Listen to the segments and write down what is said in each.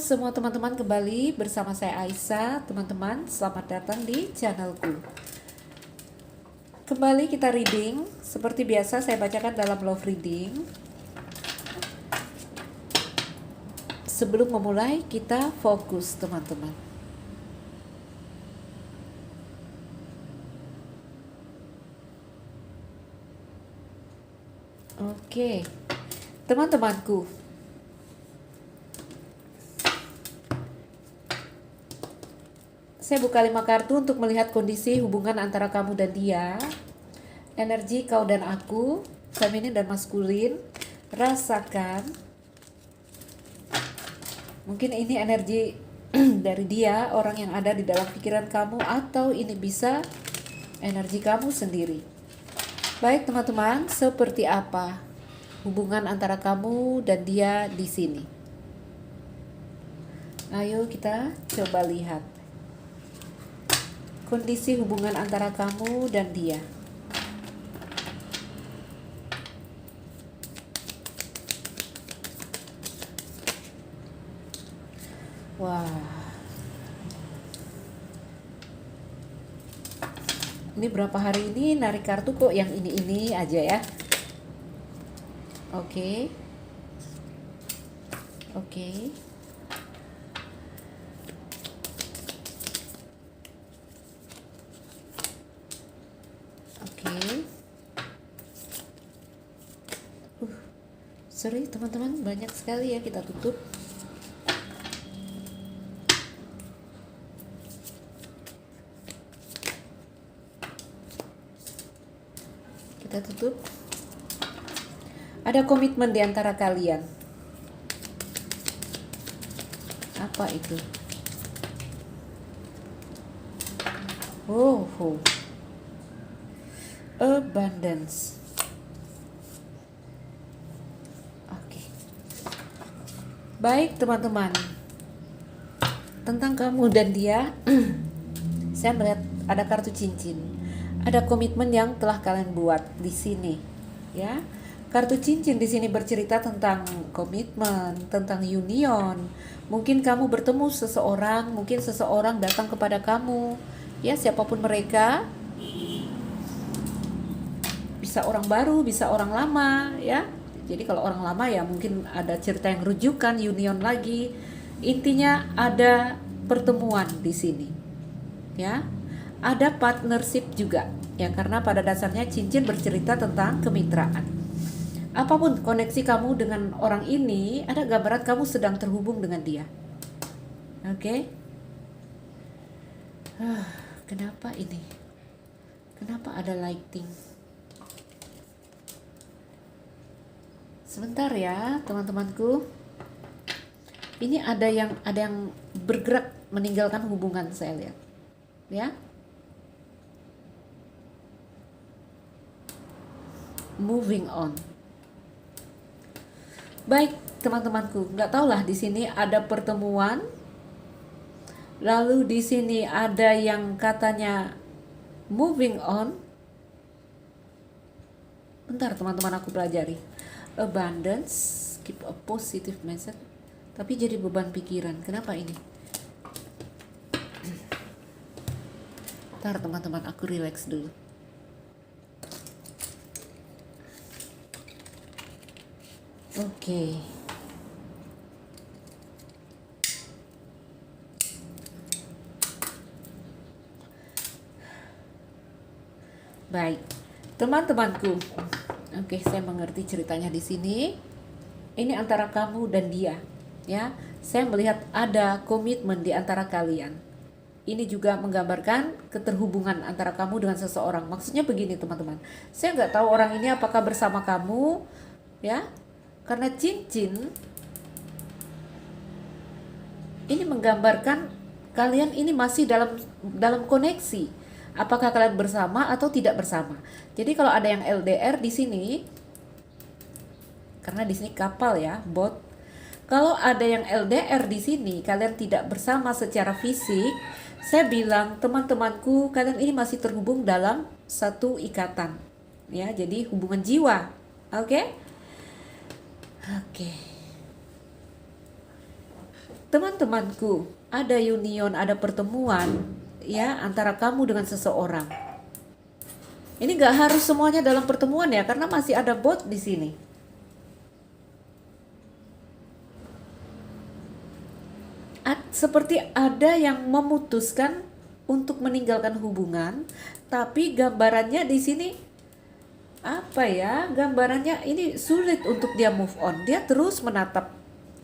semua teman-teman, kembali bersama saya Aisyah. Teman-teman, selamat datang di channelku. Kembali kita reading. Seperti biasa saya bacakan dalam love reading. Sebelum memulai kita fokus teman-teman. Oke, teman-temanku, saya buka 5 kartu untuk melihat kondisi hubungan antara kamu dan dia. Energi kau dan aku, feminin dan maskulin. Rasakan. Mungkin ini energi dari dia, orang yang ada di dalam pikiran kamu, atau ini bisa energi kamu sendiri. Baik teman-teman, seperti apa hubungan antara kamu dan dia di sini? Ayo kita coba lihat kondisi hubungan antara kamu dan dia. Wah, ini berapa hari ini narik kartu kok yang ini aja ya. Oke. Sorry teman-teman, banyak sekali ya, kita tutup. Kita tutup. Ada komitmen di antara kalian. Apa itu? Oh. Abundance. Baik teman-teman, tentang kamu dan dia, saya melihat ada kartu cincin, ada komitmen yang telah kalian buat di sini, ya. Kartu cincin di sini bercerita tentang komitmen, tentang union. Mungkin kamu bertemu seseorang, mungkin seseorang datang kepada kamu, ya, siapapun mereka. Bisa orang baru, bisa orang lama, ya. Jadi kalau orang lama ya mungkin ada cerita yang rujukan, union lagi. Intinya ada pertemuan di sini. Ya. Ada partnership juga. Ya, karena pada dasarnya cincin bercerita tentang kemitraan. Apapun koneksi kamu dengan orang ini, ada gambaran kamu sedang terhubung dengan dia. Oke? Kenapa ini? Kenapa ada lighting? Sebentar ya teman-temanku. Ini ada yang bergerak meninggalkan hubungan, saya lihat. Ya. Moving on. Baik teman-temanku, nggak tahulah di sini ada pertemuan. Lalu di sini ada yang katanya moving on. Bentar teman-teman, aku pelajari. Abundance, keep a positive mindset, tapi jadi beban pikiran. Kenapa ini? Ntar teman-teman, aku relax dulu. Oke. Baik teman-temanku. Oke, saya mengerti ceritanya di sini. Ini antara kamu dan dia, ya. Saya melihat ada komitmen di antara kalian. Ini juga menggambarkan keterhubungan antara kamu dengan seseorang. Maksudnya begini teman-teman. Saya nggak tahu orang ini apakah bersama kamu, ya. Karena cincin ini menggambarkan kalian ini masih dalam koneksi. Apakah kalian bersama atau tidak bersama? Jadi kalau ada yang LDR di sini, karena di sini kapal ya, boat. Kalau ada yang LDR di sini, kalian tidak bersama secara fisik, saya bilang teman-temanku, kalian ini masih terhubung dalam satu ikatan, ya. Jadi hubungan jiwa, oke? Teman-temanku, ada union, ada pertemuan ya antara kamu dengan seseorang. Ini nggak harus semuanya dalam pertemuan ya, karena masih ada bot di sini. Seperti ada yang memutuskan untuk meninggalkan hubungan, tapi gambarannya di sini apa ya? Gambarannya ini sulit untuk dia move on. Dia terus menatap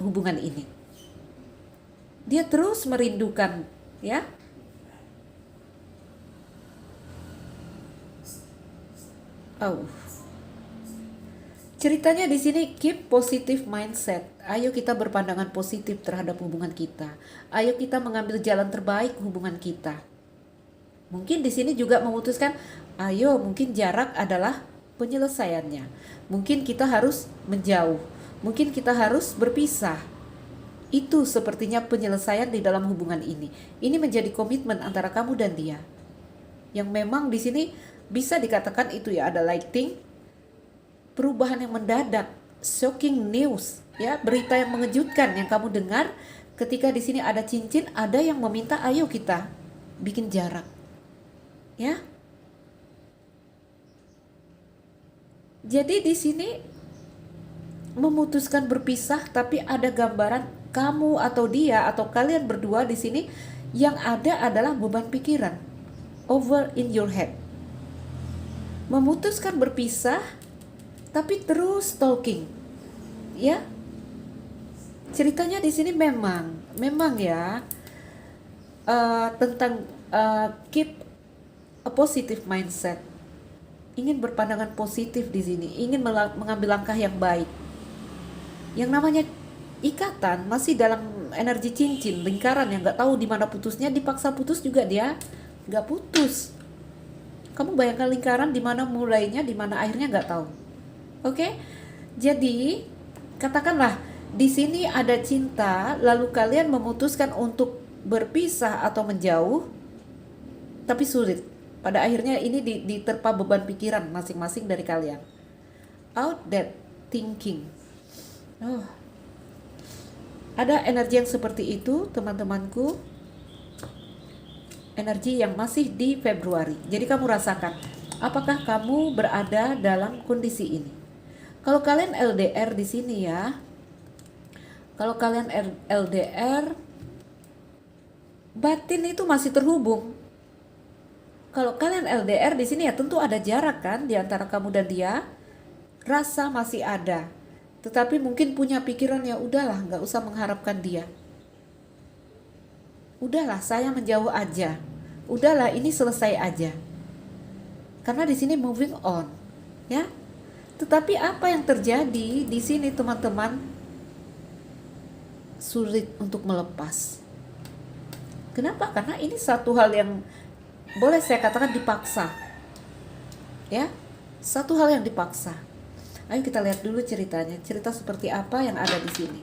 hubungan ini. Dia terus merindukan, ya. Oh. Ceritanya di sini keep positive mindset. Ayo kita berpandangan positif terhadap hubungan kita. Ayo kita mengambil jalan terbaik hubungan kita. Mungkin di sini juga memutuskan, ayo mungkin jarak adalah penyelesaiannya. Mungkin kita harus menjauh. Mungkin kita harus berpisah. Itu sepertinya penyelesaian di dalam hubungan ini. Ini menjadi komitmen antara kamu dan dia. Yang memang di sini bisa dikatakan itu ya, ada lighting, perubahan yang mendadak, shocking news, ya, berita yang mengejutkan yang kamu dengar ketika di sini ada cincin, ada yang meminta ayo kita bikin jarak. Ya. Jadi di sini memutuskan berpisah, tapi ada gambaran kamu atau dia atau kalian berdua di sini yang ada adalah beban pikiran over in your head. Memutuskan berpisah tapi terus talking. Ya. Ceritanya di sini memang ya tentang keep a positive mindset. Ingin berpandangan positif di sini, ingin mengambil langkah yang baik. Yang namanya ikatan masih dalam energi cincin, lingkaran yang nggak tahu di mana putusnya, dipaksa putus juga dia nggak putus. Kamu bayangkan lingkaran di mana mulainya, di mana akhirnya nggak tahu. Oke? Jadi katakanlah di sini ada cinta, lalu kalian memutuskan untuk berpisah atau menjauh, tapi sulit. Pada akhirnya ini diterpa beban pikiran masing-masing dari kalian. Out that thinking. Oh. Ada energi yang seperti itu, teman-temanku. Energi yang masih di Februari. Jadi kamu rasakan, apakah kamu berada dalam kondisi ini? Kalau kalian LDR di sini ya. Kalau kalian LDR, batin itu masih terhubung. Kalau kalian LDR di sini ya tentu ada jarak kan di antara kamu dan dia. Rasa masih ada. Tetapi mungkin punya pikiran ya udahlah, nggak usah mengharapkan dia. Udahlah, saya menjauh aja. Udahlah, ini selesai aja. Karena di sini moving on, ya. Tetapi apa yang terjadi di sini teman-teman? Sulit untuk melepas. Kenapa? Karena ini satu hal yang boleh saya katakan dipaksa. Ya, satu hal yang dipaksa. Ayo kita lihat dulu ceritanya. Cerita seperti apa yang ada di sini.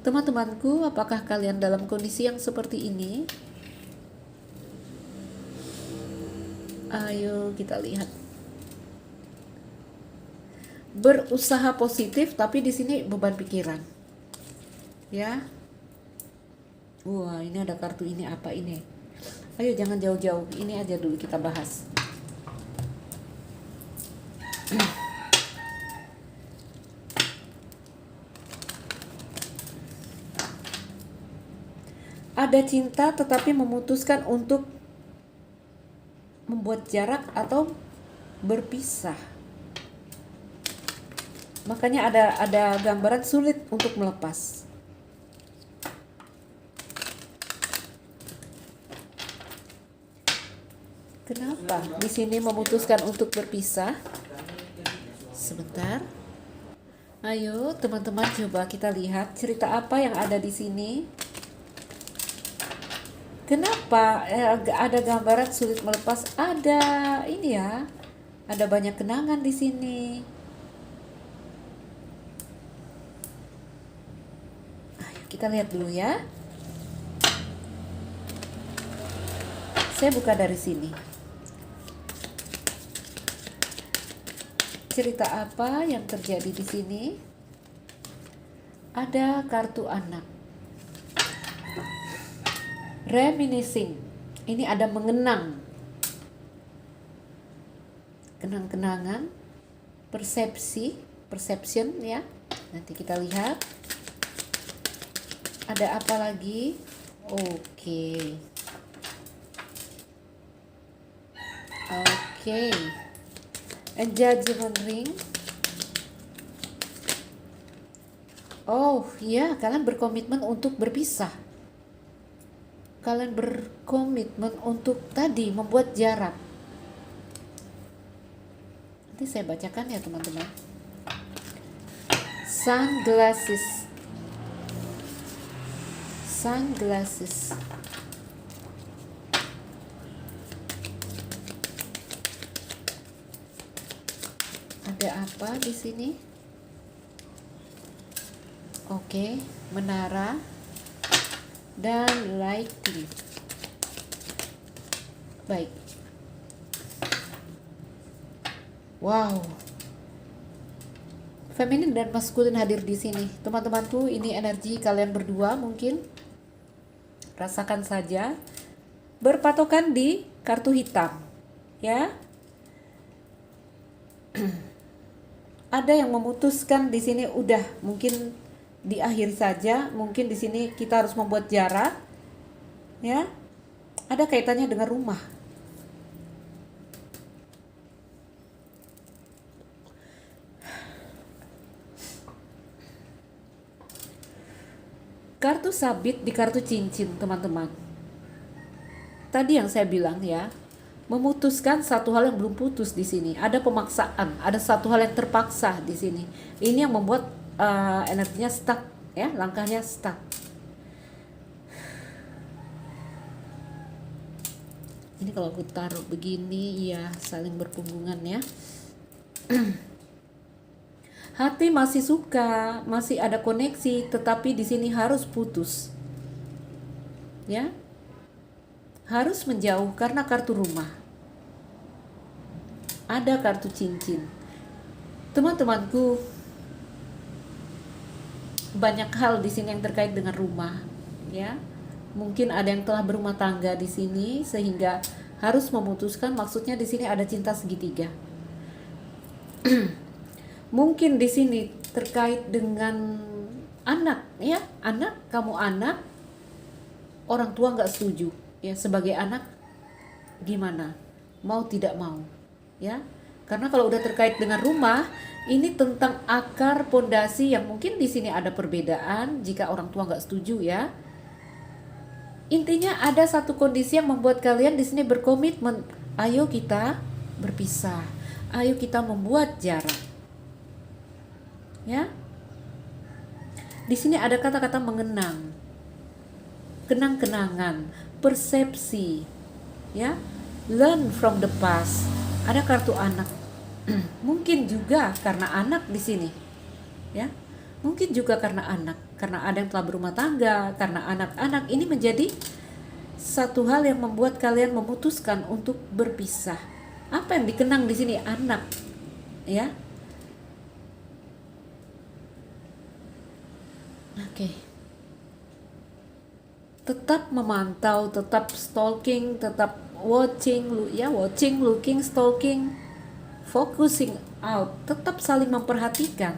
Teman-temanku, apakah kalian dalam kondisi yang seperti ini? Ayo kita lihat. Berusaha positif tapi di sini beban pikiran. Ya. Wah, ini ada kartu ini, apa ini? Ayo jangan jauh-jauh, ini aja dulu kita bahas. Ada cinta tetapi memutuskan untuk membuat jarak atau berpisah. Makanya ada gambaran sulit untuk melepas. Kenapa di sini memutuskan untuk berpisah? Sebentar. Ayo teman-teman, coba kita lihat cerita apa yang ada di sini. Kenapa ada gambaran sulit melepas? Ada ini ya. Ada banyak kenangan di sini. Ayo kita lihat dulu ya. Saya buka dari sini. Cerita apa yang terjadi di sini? Ada kartu anak. Reminiscing. Ini ada mengenang. Kenang-kenangan, perception ya. Nanti kita lihat. Ada apa lagi? Oke. A judgment ring. Oh ya, kalian berkomitmen untuk berpisah. Kalian berkomitmen untuk tadi membuat jarak. Nanti saya bacakan ya teman-teman. Sunglasses. Ada apa di sini? Oke, menara dan lighting. Baik. Wow. Feminin dan maskulin hadir di sini. Teman-temanku, ini energi kalian berdua mungkin. Rasakan saja. Berpatokan di kartu hitam. Ya. Ada yang memutuskan di sini udah mungkin diakhiri saja, mungkin di sini kita harus membuat jarak. Ya. Ada kaitannya dengan rumah. Kartu sabit di kartu cincin, teman-teman. Tadi yang saya bilang ya, memutuskan satu hal yang belum putus di sini. Ada pemaksaan, ada satu hal yang terpaksa di sini. Ini yang membuat energinya stuck, ya, langkahnya stuck. Ini kalau aku taruh begini, ya saling berhubungan ya. Hati masih suka, masih ada koneksi, tetapi di sini harus putus. Ya. Harus menjauh karena kartu rumah. Ada kartu cincin. Teman-temanku, banyak hal di sini yang terkait dengan rumah, ya. Mungkin ada yang telah berumah tangga di sini sehingga harus memutuskan, maksudnya di sini ada cinta segitiga. Mungkin di sini terkait dengan anak, ya, anak, kamu anak, orang tua nggak setuju, ya, sebagai anak gimana, mau tidak mau, ya, karena kalau udah terkait dengan rumah, ini tentang akar pondasi yang mungkin di sini ada perbedaan jika orang tua nggak setuju, ya. Intinya ada satu kondisi yang membuat kalian di sini berkomitmen, ayo kita berpisah, ayo kita membuat jarak. Ya, di sini ada kata-kata mengenang, kenang-kenangan, persepsi, ya, learn from the past. Ada kartu anak, mungkin juga karena anak di sini, ya, mungkin juga karena anak, karena ada yang telah berumah tangga, karena anak-anak ini menjadi satu hal yang membuat kalian memutuskan untuk berpisah. Apa yang dikenang di sini? Anak, ya. Oke. Tetap memantau, tetap stalking, tetap watching, looking, stalking, focusing out, tetap saling memperhatikan.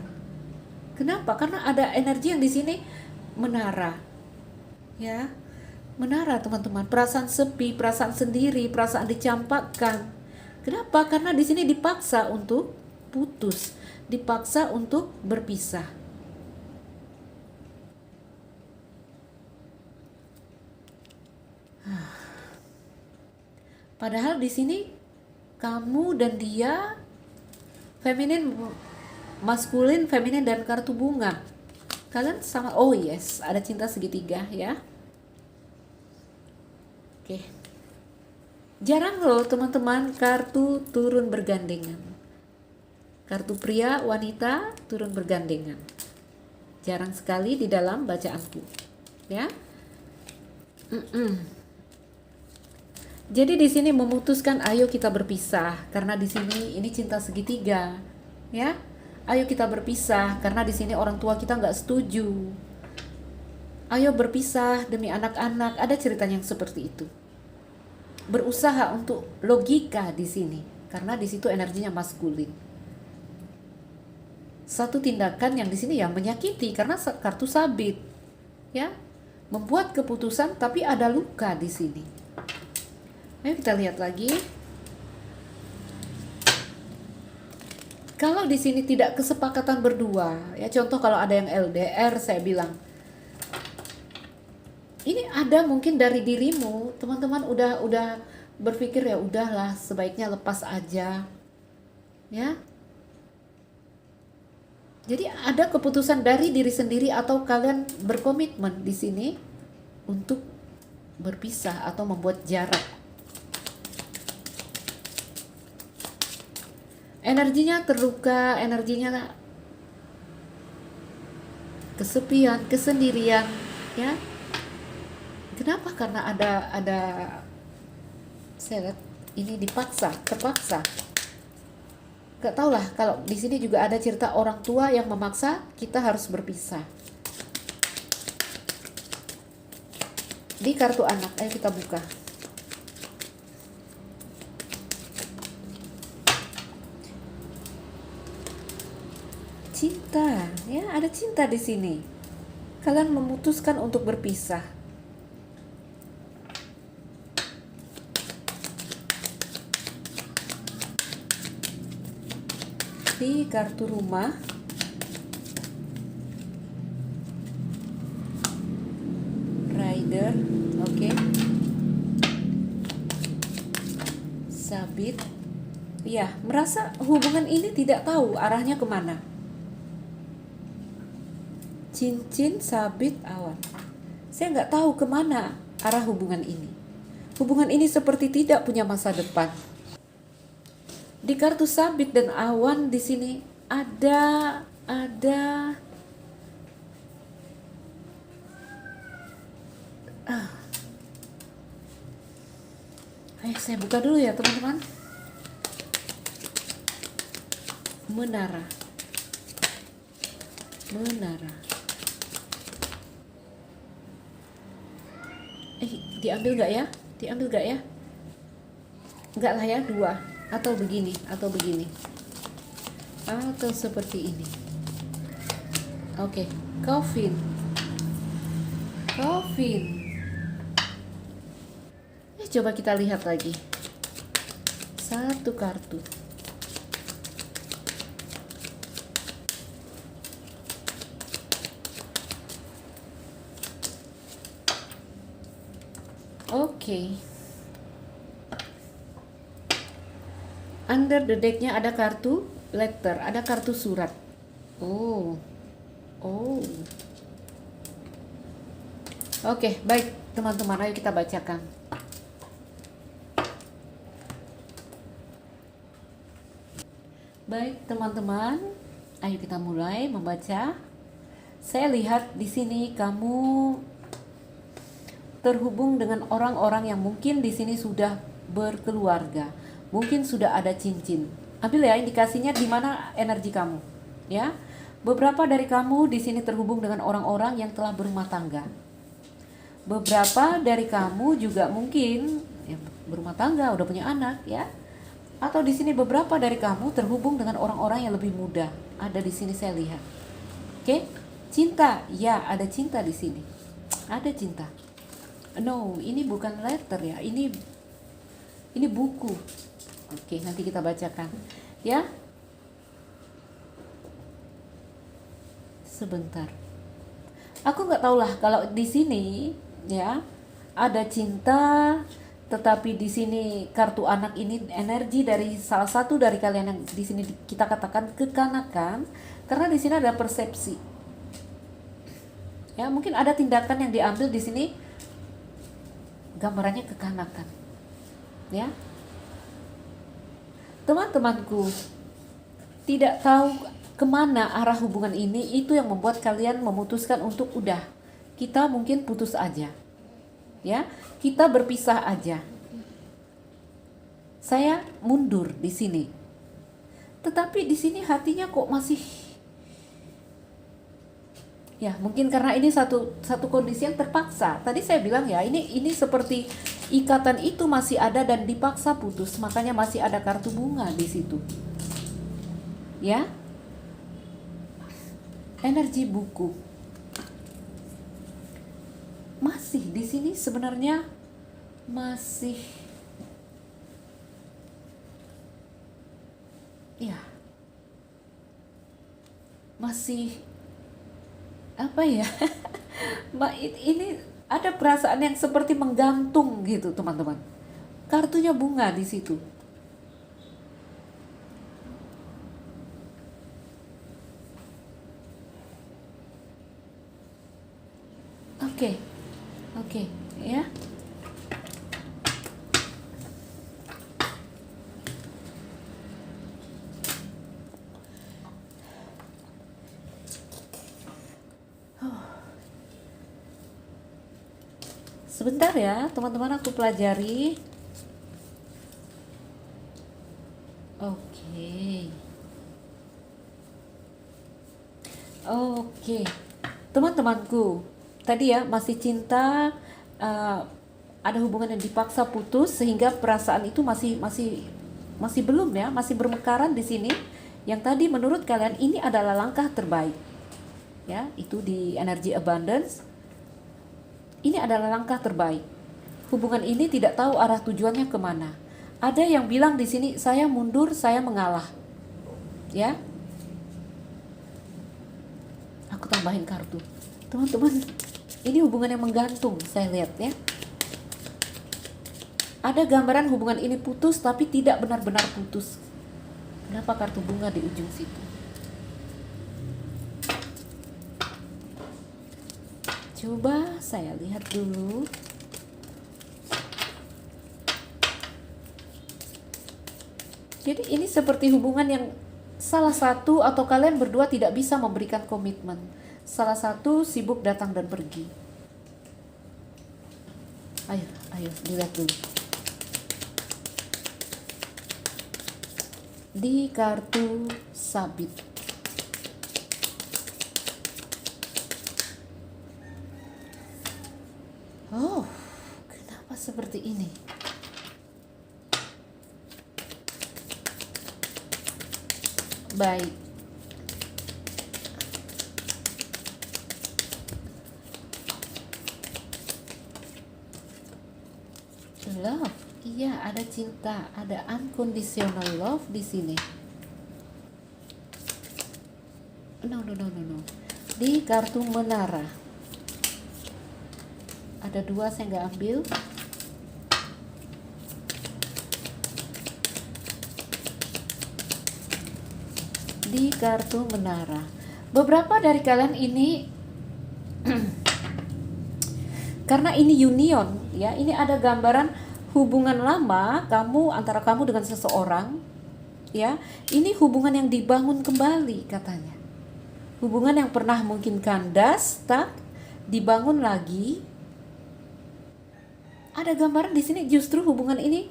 Kenapa? Karena ada energi yang di sini menara. Ya. Menara, teman-teman. Perasaan sepi, perasaan sendiri, perasaan dicampakkan. Kenapa? Karena di sini dipaksa untuk putus, dipaksa untuk berpisah. Padahal di sini kamu dan dia feminin, maskulin, feminin, dan kartu bunga. Kalian sama, oh yes, ada cinta segitiga, ya. Oke. Jarang loh teman-teman kartu turun bergandengan. Kartu pria, wanita turun bergandengan. Jarang sekali di dalam bacaanku, ya. Jadi di sini memutuskan ayo kita berpisah karena di sini ini cinta segitiga. ya. Ayo kita berpisah karena di sini orang tua kita nggak setuju. Ayo berpisah demi anak-anak. Ada ceritanya yang seperti itu. Berusaha untuk logika di sini karena di situ energinya maskulin. Satu tindakan yang di sini ya menyakiti karena kartu sabit, ya, membuat keputusan tapi ada luka di sini. Ayo kita lihat lagi. Kalau di sini tidak kesepakatan berdua, ya contoh kalau ada yang LDR, saya bilang ini ada mungkin dari dirimu, teman-teman udah berpikir ya udahlah sebaiknya lepas aja, ya. Jadi ada keputusan dari diri sendiri atau kalian berkomitmen di sini untuk berpisah atau membuat jarak. Energinya terluka, energinya kesepian, kesendirian, ya. Kenapa? Karena ada saya lihat ini dipaksa, terpaksa. Gak tau lah, kalau di sini juga ada cerita orang tua yang memaksa kita harus berpisah. Di kartu anak, ayo kita buka. Cinta, ya ada cinta di sini. Kalian memutuskan untuk berpisah. Di kartu rumah, rider, oke. Sabit, ya merasa hubungan ini tidak tahu arahnya kemana. Cincin, sabit, awan. Saya nggak tahu kemana arah hubungan ini. Hubungan ini seperti tidak punya masa depan. Di kartu sabit dan awan di sini ada Ayo saya buka dulu ya teman-teman. Menara. Diambil nggak ya? Nggak lah ya, 2. Atau begini, atau seperti ini. Oke, coffin. Coba kita lihat lagi. 1 kartu. Oke. Under the deck-nya ada kartu letter, ada kartu surat. Oh. Oke, baik teman-teman, ayo kita bacakan. Baik teman-teman, ayo kita mulai membaca. Saya lihat di sini kamu terhubung dengan orang-orang yang mungkin di sini sudah berkeluarga. Mungkin sudah ada cincin. Ambil ya indikasinya di mana energi kamu, ya. Beberapa dari kamu di sini terhubung dengan orang-orang yang telah berumah tangga. Beberapa dari kamu juga mungkin ya, berumah tangga, udah punya anak, ya. Atau di sini beberapa dari kamu terhubung dengan orang-orang yang lebih muda. Ada di sini saya lihat. Oke? Cinta, ya ada cinta di sini. Ada cinta. No, ini bukan letter ya. Ini buku. Oke, nanti kita bacakan, ya. Sebentar. Aku nggak tahu lah kalau di sini, ya, ada cinta, tetapi di sini kartu anak ini energi dari salah satu dari kalian yang di sini kita katakan kekanakan, karena di sini ada persepsi. Ya, mungkin ada tindakan yang diambil di sini, gambarannya kekanakan, ya. Teman-temanku, tidak tahu kemana arah hubungan ini, itu yang membuat kalian memutuskan untuk udah, kita mungkin putus aja, ya, kita berpisah aja. Saya mundur di sini. tetapi di sini hatinya kok masih, ya mungkin karena ini satu kondisi yang terpaksa. Tadi saya bilang ya, ini seperti ikatan itu masih ada dan dipaksa putus, makanya masih ada kartu bunga di situ. Ya. Energi buku. Masih di sini sebenarnya masih, ya. Masih apa ya? Ini ada perasaan yang seperti menggantung gitu, teman-teman. Kartunya bunga di situ. Oke. Oke, ya. Sebentar ya, teman-teman, aku pelajari. Oke. Oke. Teman-temanku, tadi ya masih cinta, eh, ada hubungan yang dipaksa putus sehingga perasaan itu masih belum ya, masih bermekaran di sini. Yang tadi menurut kalian ini adalah langkah terbaik. Ya, itu di energy abundance. Ini adalah langkah terbaik. Hubungan ini tidak tahu arah tujuannya kemana. Ada yang bilang di sini, saya mundur, saya mengalah. Ya, aku tambahin kartu. Teman-teman, ini hubungan yang menggantung, saya lihat ya. Ada gambaran hubungan ini putus tapi tidak benar-benar putus. Kenapa kartu bunga di ujung situ? Coba saya lihat dulu. Jadi ini seperti hubungan yang salah satu atau kalian berdua tidak bisa memberikan komitmen. Salah satu sibuk datang dan pergi. Ayo dilihat dulu. Di kartu sabit. Oh, kenapa seperti ini? Baik. Love. Iya, ada cinta, ada unconditional love di sini. No. Di kartu menara. Ada dua, saya nggak ambil. Di kartu menara, beberapa dari kalian ini karena ini union ya, ini ada gambaran hubungan lama antara kamu dengan seseorang ya. Ini hubungan yang dibangun kembali katanya. Hubungan yang pernah mungkin kandas, dibangun lagi. Ada gambaran di sini justru hubungan ini.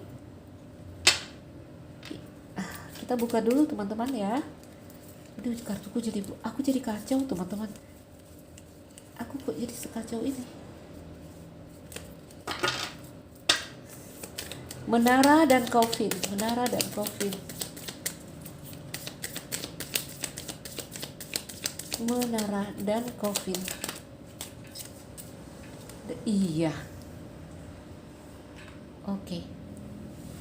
Kita buka dulu teman-teman ya. Aduh, kartuku aku jadi kacau teman-teman. Aku kok jadi sekacau ini. Menara dan coffin. Menara dan coffin. Menara dan coffin. Iya. Oke.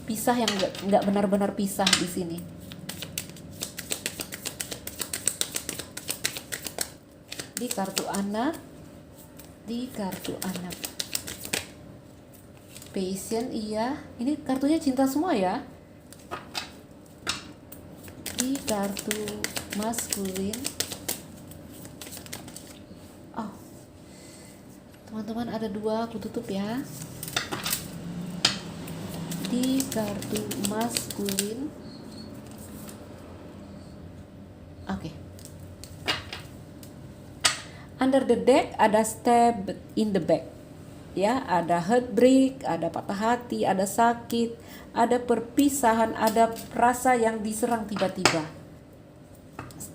Pisah yang nggak benar-benar pisah di sini. Di kartu anak. Di kartu anak. Passion, iya. Ini kartunya cinta semua ya. Di kartu maskulin. Oh, teman-teman ada dua, aku tutup ya. Di kartu maskulin. Oke. Under the deck ada stab in the back. Ya, ada heartbreak, ada patah hati, ada sakit, ada perpisahan, ada rasa yang diserang tiba-tiba.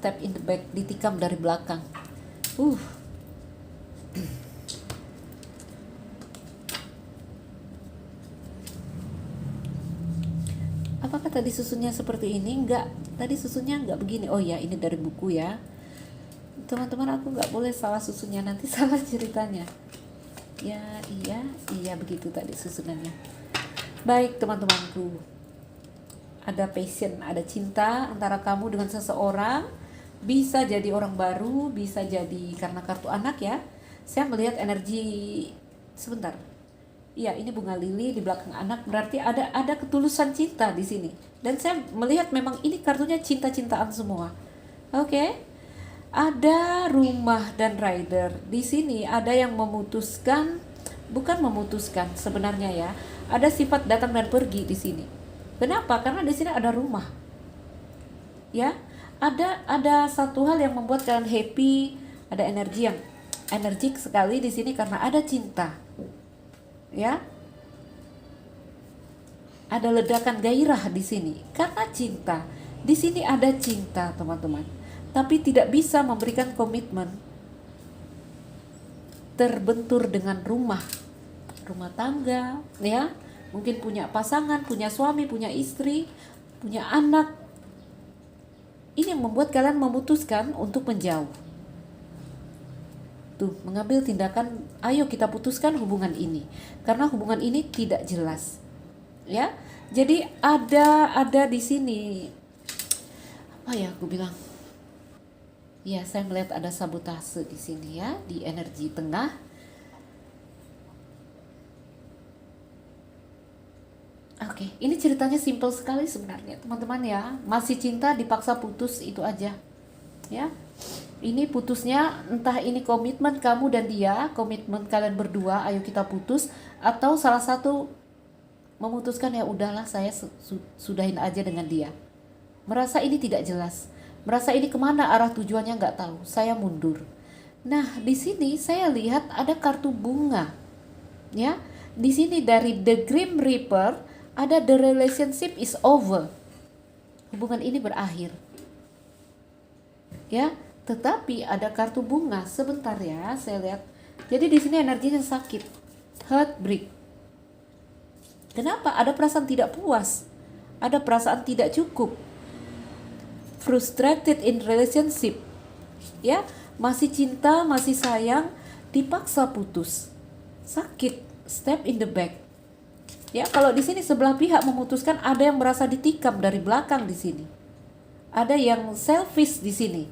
step in the back, ditikam dari belakang. Apakah tadi susunnya seperti ini? Enggak, tadi susunnya enggak begini. Oh ya, ini dari buku ya. Teman-teman, aku nggak boleh salah susunnya, nanti salah ceritanya. Ya, iya begitu tadi susunannya. Baik teman-temanku, ada passion, ada cinta antara kamu dengan seseorang. Bisa jadi orang baru, bisa jadi karena kartu anak ya. Saya melihat energi, sebentar. Iya, ini bunga lili di belakang anak, berarti ada ketulusan cinta di sini. Dan saya melihat memang ini kartunya cinta-cintaan semua. Oke. Ada rumah dan rider. Di sini ada yang memutuskan, bukan memutuskan sebenarnya ya. Ada sifat datang dan pergi di sini. Kenapa? Karena di sini ada rumah. Ya, ada satu hal yang membuat kalian happy, ada energi yang energik sekali di sini karena ada cinta. Ya. Ada ledakan gairah di sini karena cinta. Di sini ada cinta, teman-teman. Tapi tidak bisa memberikan komitmen. Terbentur dengan rumah tangga, ya. Mungkin punya pasangan, punya suami, punya istri, punya anak. Ini yang membuat kalian memutuskan untuk menjauh. Tuh, mengambil tindakan, ayo kita putuskan hubungan ini. Karena hubungan ini tidak jelas. Ya. Jadi ada di sini, apa ya aku bilang? Ya, saya melihat ada sabotase di sini ya, di energi tengah. Oke, ini ceritanya simple sekali sebenarnya, teman-teman ya. Masih cinta dipaksa putus, itu aja. Ya. Ini putusnya entah ini komitmen kamu dan dia, komitmen kalian berdua, ayo kita putus, atau salah satu memutuskan ya udahlah saya sudahin aja dengan dia. Merasa ini tidak jelas. Merasa ini kemana arah tujuannya nggak tahu, saya mundur. Nah, di sini saya lihat ada kartu bunga. Ya, di sini dari The Grim Reaper ada the relationship is over. Hubungan ini berakhir. Ya, tetapi ada kartu bunga. Sebentar ya, saya lihat. Jadi di sini energinya sakit, heartbreak. Kenapa? Ada perasaan tidak puas, ada perasaan tidak cukup, frustrated in relationship. Ya, masih cinta, masih sayang, dipaksa putus, sakit, step in the back. Ya, kalau di sini sebelah pihak memutuskan, ada yang merasa ditikam dari belakang di sini. Ada yang selfish di sini.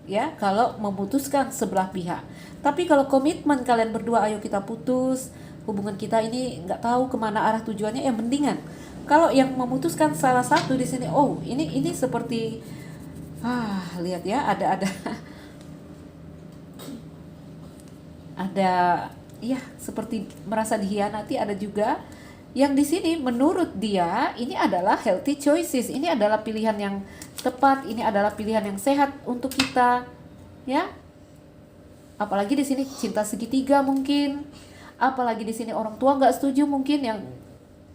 Ya, kalau memutuskan sebelah pihak. Tapi kalau komitmen kalian berdua, ayo kita putus, hubungan kita ini nggak tahu kemana arah tujuannya, ya mendingan. Kalau yang memutuskan salah satu di sini, oh ini seperti, lihat ya, ada ya seperti merasa dikhianati. Ada juga yang di sini menurut dia ini adalah healthy choices, ini adalah pilihan yang tepat, ini adalah pilihan yang sehat untuk kita, ya. Apalagi di sini cinta segitiga mungkin, apalagi di sini orang tua nggak setuju mungkin, yang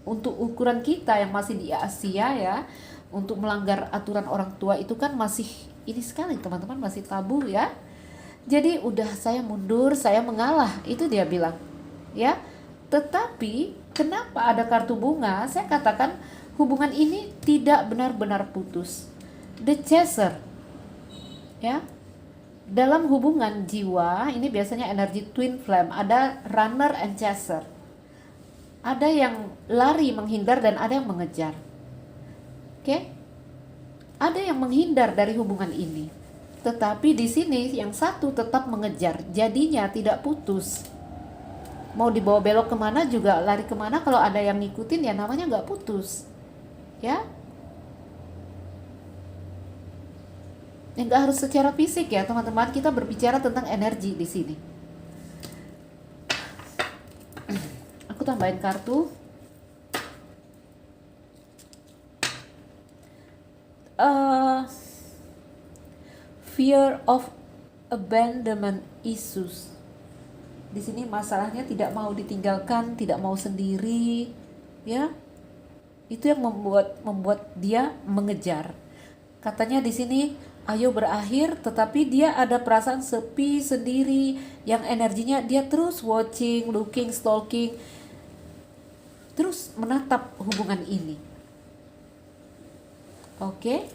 untuk ukuran kita yang masih di Asia ya, untuk melanggar aturan orang tua itu kan masih ini sekali teman-teman, masih tabu ya. Jadi udah saya mundur, saya mengalah, itu dia bilang ya. Tetapi kenapa ada kartu bunga? Saya katakan hubungan ini tidak benar-benar putus. The Chaser ya. Dalam hubungan jiwa ini biasanya energi twin flame, ada runner and chaser. Ada yang lari menghindar dan ada yang mengejar. Oke? Ada yang menghindar dari hubungan ini. Tetapi di sini yang satu tetap mengejar, jadinya tidak putus. Mau dibawa belok kemana juga, lari kemana, kalau ada yang ngikutin ya namanya nggak putus. Ya? Yang nggak harus secara fisik ya teman-teman, kita berbicara tentang energi di sini. Aku tambahin kartu. Fear of abandonment issues. Di sini masalahnya tidak mau ditinggalkan, tidak mau sendiri, ya. Itu yang membuat dia mengejar. Katanya di sini ayo berakhir, tetapi dia ada perasaan sepi sendiri yang energinya dia terus watching, looking, stalking, terus menatap hubungan ini. Oke.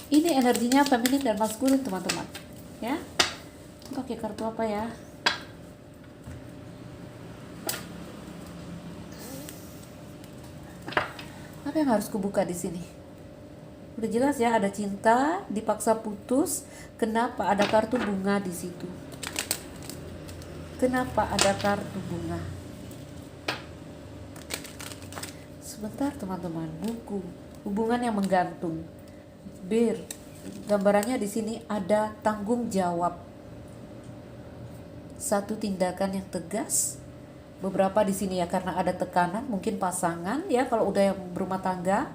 Ini energinya feminin dan maskulin, teman-teman. Ya. Pakai kartu apa ya? Apa yang harus kubuka di sini? Udah jelas ya, ada cinta, dipaksa putus. Kenapa ada kartu bunga di situ? Kenapa ada kartu bunga? Sebentar teman-teman, buku hubungan yang menggantung. Bir, gambarannya di sini ada tanggung jawab. Satu tindakan yang tegas. Beberapa di sini ya karena ada tekanan, mungkin pasangan ya kalau udah yang berumah tangga.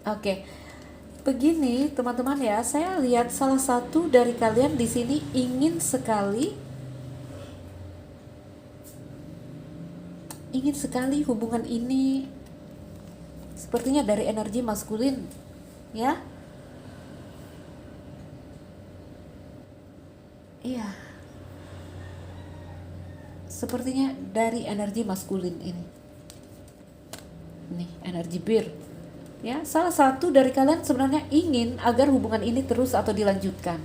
Oke. Begini teman-teman ya, saya lihat salah satu dari kalian di sini ingin sekali hubungan ini sepertinya dari energi maskulin ya. Iya. Sepertinya dari energi maskulin ini. Nih, energi bir. Ya, salah satu dari kalian sebenarnya ingin agar hubungan ini terus atau dilanjutkan.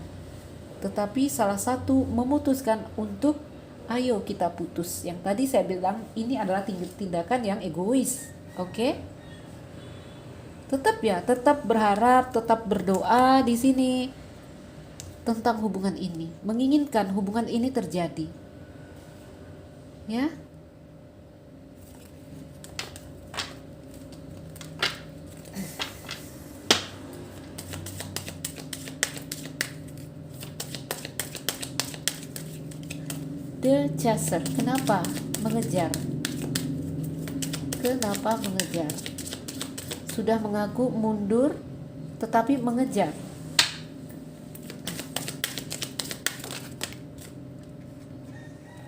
Tetapi salah satu memutuskan untuk ayo kita putus. Yang tadi saya bilang ini adalah tindakan yang egois. Oke? Tetap berharap, tetap berdoa di sini tentang hubungan ini, menginginkan hubungan ini terjadi. Ya. The Chaser, kenapa mengejar? Kenapa mengejar? Sudah mengaku mundur, tetapi mengejar.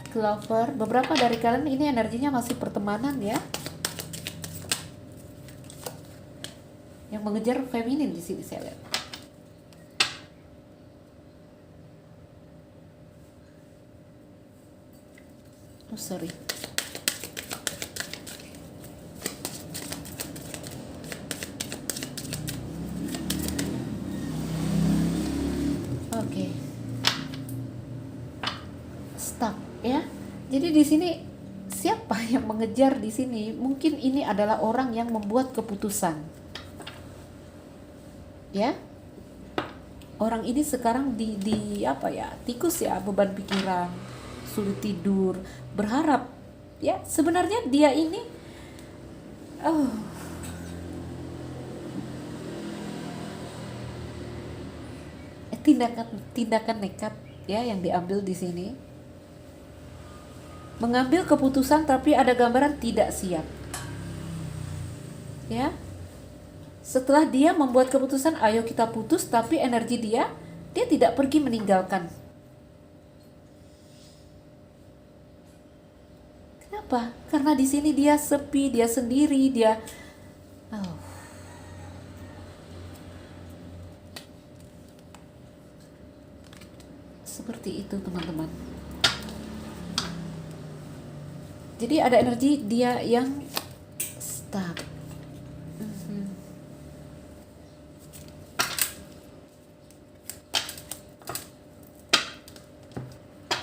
Clover, beberapa dari kalian ini energinya masih pertemanan ya. Yang mengejar feminin di sini saya lihat. Oh, sorry. Oke. Stuck ya. Jadi di sini siapa yang mengejar di sini? Mungkin ini adalah orang yang membuat keputusan. Ya. Orang ini sekarang di apa ya? Tikus ya, beban pikiran, sulit tidur, berharap ya sebenarnya dia ini tindakan nekat ya yang diambil di sini. Mengambil keputusan tapi ada gambaran tidak siap. Ya. Setelah dia membuat keputusan ayo kita putus, tapi energi dia tidak pergi meninggalkan. Kenapa? Karena di sini dia sepi, dia sendiri, dia seperti itu teman-teman. Jadi ada energi dia yang stuck.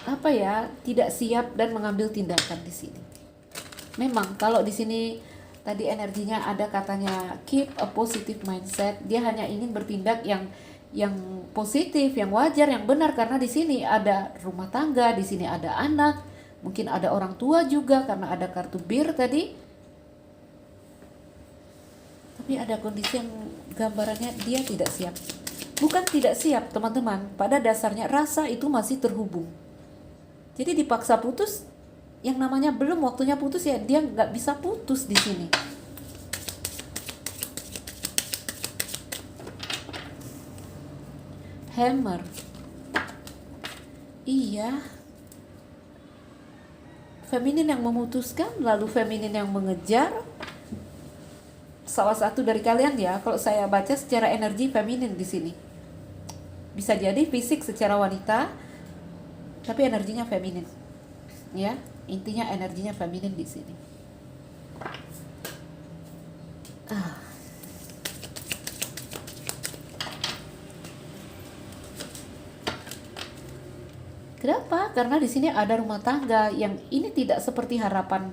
Apa ya, tidak siap dan mengambil tindakan di sini. Memang kalau di sini tadi energinya ada katanya keep a positive mindset, dia hanya ingin bertindak yang positif, yang wajar, yang benar karena di sini ada rumah tangga, di sini ada anak, mungkin ada orang tua juga karena ada kartu bir tadi. Tapi ada kondisi yang gambarannya dia tidak siap. Bukan tidak siap, teman-teman. Pada dasarnya rasa itu masih terhubung. Jadi dipaksa putus, yang namanya belum waktunya putus ya dia nggak bisa putus di sini. Hammer. Iya. feminin yang memutuskan, lalu feminin yang mengejar. Salah satu dari kalian ya, kalau saya baca secara energi feminin di sini. Bisa jadi fisik secara wanita, tapi energinya feminin. Ya, intinya energinya feminin di sini. Kenapa? Karena di sini ada rumah tangga yang ini tidak seperti harapan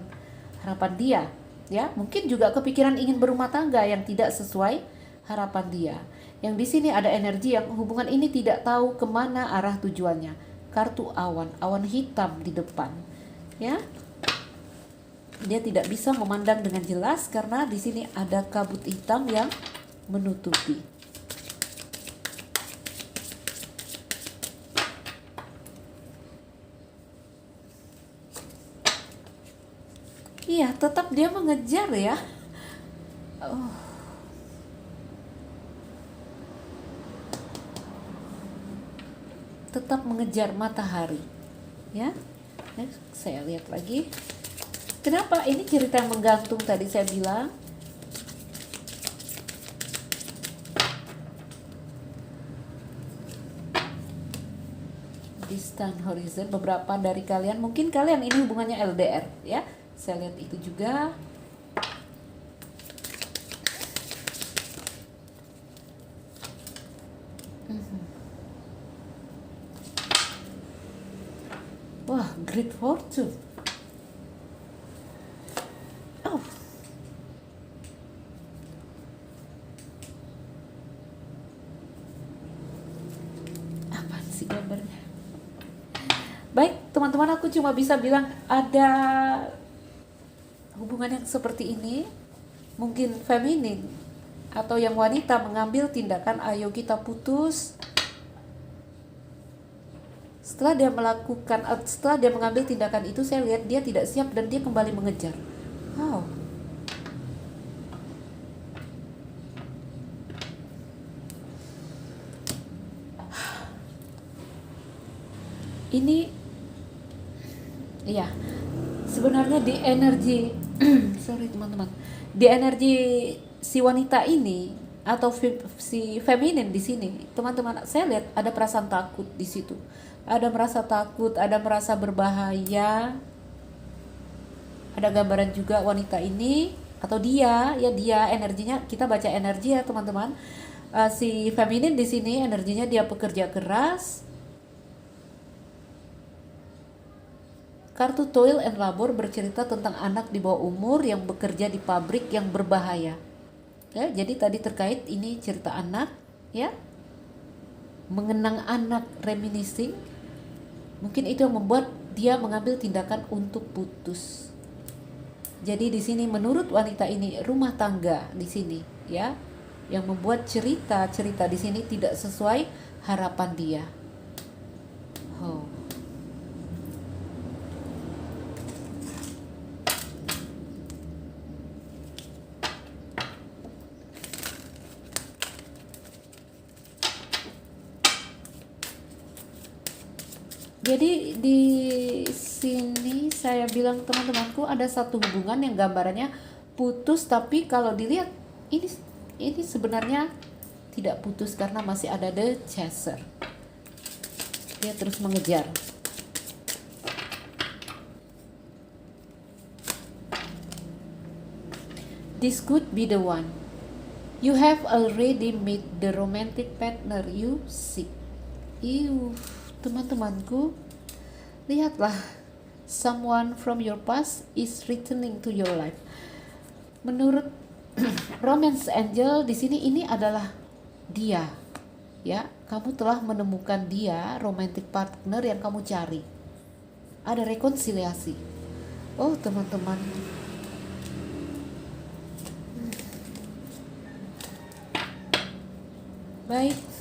dia, ya. Mungkin juga kepikiran ingin berumah tangga yang tidak sesuai harapan dia. Yang di sini ada energi yang hubungan ini tidak tahu kemana arah tujuannya. Kartu awan hitam di depan, ya. Dia tidak bisa memandang dengan jelas karena di sini ada kabut hitam yang menutupi. Iya, tetap dia mengejar ya. Oh. Tetap mengejar matahari. Ya. Saya lihat lagi. Kenapa ini cerita yang menggantung tadi saya bilang? Distant horizon, beberapa dari kalian, mungkin kalian ini hubungannya LDR ya. Saya lihat itu juga. Wah, great fortune. Oh. Apaan sih gambarnya? Baik, teman-teman, aku cuma bisa bilang ada hubungan yang seperti ini, mungkin feminin atau yang wanita mengambil tindakan, ayo kita putus. Setelah dia mengambil tindakan itu, saya lihat dia tidak siap dan dia kembali mengejar. Wow. Ini ya, sebenarnya di energi sorry teman-teman, di energi si wanita ini atau si feminin di sini, teman-teman, saya lihat ada perasaan takut di situ. Ada merasa takut, ada merasa berbahaya. Ada gambaran juga wanita ini atau dia energinya, kita baca energi ya teman-teman. Si feminin di sini energinya dia pekerja keras. Kartu toil and labor bercerita tentang anak di bawah umur yang bekerja di pabrik yang berbahaya. Ya, jadi tadi terkait ini cerita anak, ya. Mengenang anak, reminiscing. Mungkin itu yang membuat dia mengambil tindakan untuk putus. Jadi di sini menurut wanita ini rumah tangga di sini, ya, yang membuat cerita di sini tidak sesuai harapan dia. Oh. Jadi di sini saya bilang teman-temanku ada satu hubungan yang gambarannya putus, tapi kalau dilihat ini sebenarnya tidak putus karena masih ada the chaser. Dia terus mengejar. This could be the one. You have already met the romantic partner you seek. Teman-temanku, lihatlah, someone from your past is returning to your life. Menurut romance angel di sini ini adalah dia, ya. Kamu telah menemukan dia, romantic partner yang kamu cari. Ada rekonsiliasi. Oh teman-teman, baik.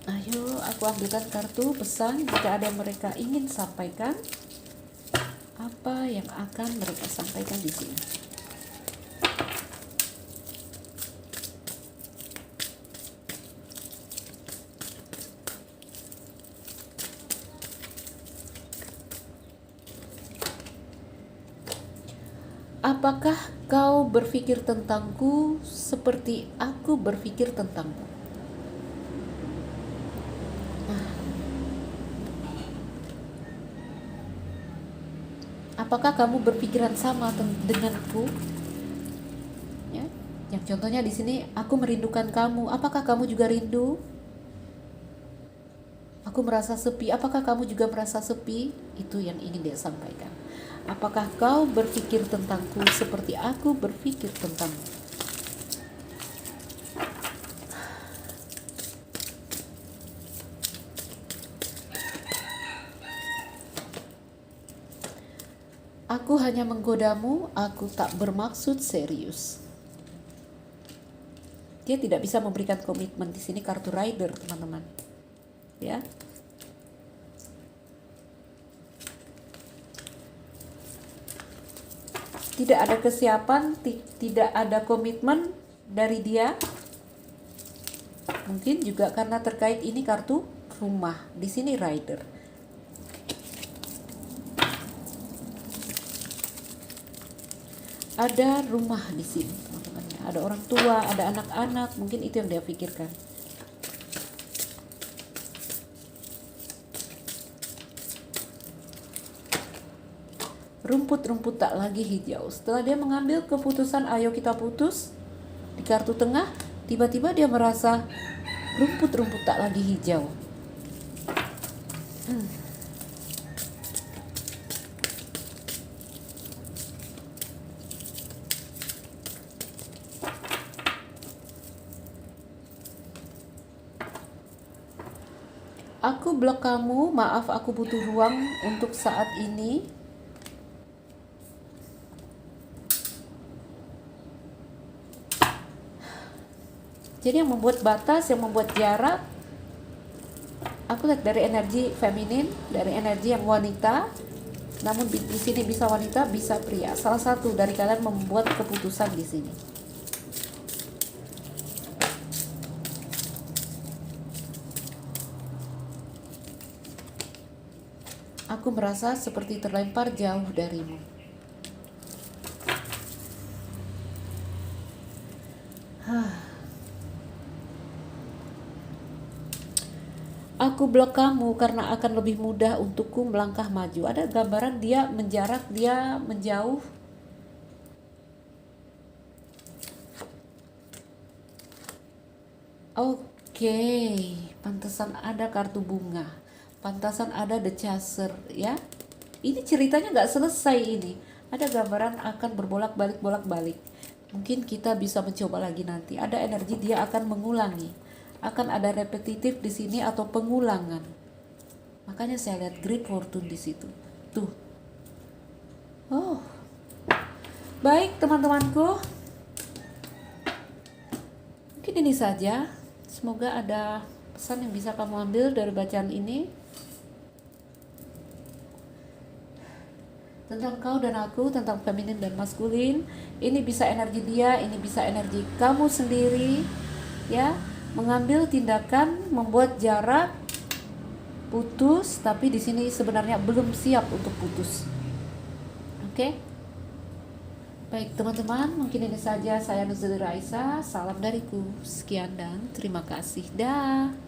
Ayo aku ambilkan kartu pesan jika ada yang mereka ingin sampaikan. Apa yang akan mereka sampaikan di sini? Apakah kau berpikir tentangku seperti aku berpikir tentangmu? Apakah kamu berpikiran sama denganku? Ya. Yang contohnya di sini, aku merindukan kamu. Apakah kamu juga rindu? Aku merasa sepi. Apakah kamu juga merasa sepi? Itu yang ingin dia sampaikan. Apakah kau berpikir tentangku seperti aku berpikir tentangmu? Aku hanya menggodamu, aku tak bermaksud serius. Dia tidak bisa memberikan komitmen. Di sini kartu rider, teman-teman. Ya. Tidak ada kesiapan, tidak ada komitmen dari dia. Mungkin juga karena terkait ini kartu rumah. Di sini rider. Ada rumah di sini, teman-teman. Ada orang tua, ada anak-anak, mungkin itu yang dia pikirkan. Rumput-rumput tak lagi hijau. Setelah dia mengambil keputusan, ayo kita putus, di kartu tengah, tiba-tiba dia merasa rumput-rumput tak lagi hijau. Aku blok kamu, maaf aku butuh ruang untuk saat ini. Jadi yang membuat batas, yang membuat jarak, aku lihat dari energi feminin, dari energi yang wanita. Namun di sini bisa wanita, bisa pria. Salah satu dari kalian membuat keputusan di sini. Aku merasa seperti terlempar jauh darimu. Aku blok kamu karena akan lebih mudah untukku melangkah maju. Ada gambaran dia menjarak, dia menjauh. Oke, pantesan ada kartu bunga. Pantasan ada the chaser, ya. Ini ceritanya nggak selesai ini. Ada gambaran akan berbolak-balik bolak-balik. Mungkin kita bisa mencoba lagi nanti. Ada energi dia akan mengulangi. Akan ada repetitif di sini atau pengulangan. Makanya saya lihat great fortune di situ. Tuh. Oh. Baik, teman-temanku. Mungkin ini saja. Semoga ada pesan yang bisa kamu ambil dari bacaan ini. Tentang kau dan aku, tentang feminin dan maskulin. Ini bisa energi dia, ini bisa energi kamu sendiri. Ya, mengambil tindakan, membuat jarak, putus, tapi di sini sebenarnya belum siap untuk putus. Oke? Baik teman-teman, mungkin ini saja. Saya Nuzuli Raisa, salam dariku. Sekian dan terima kasih. Dah.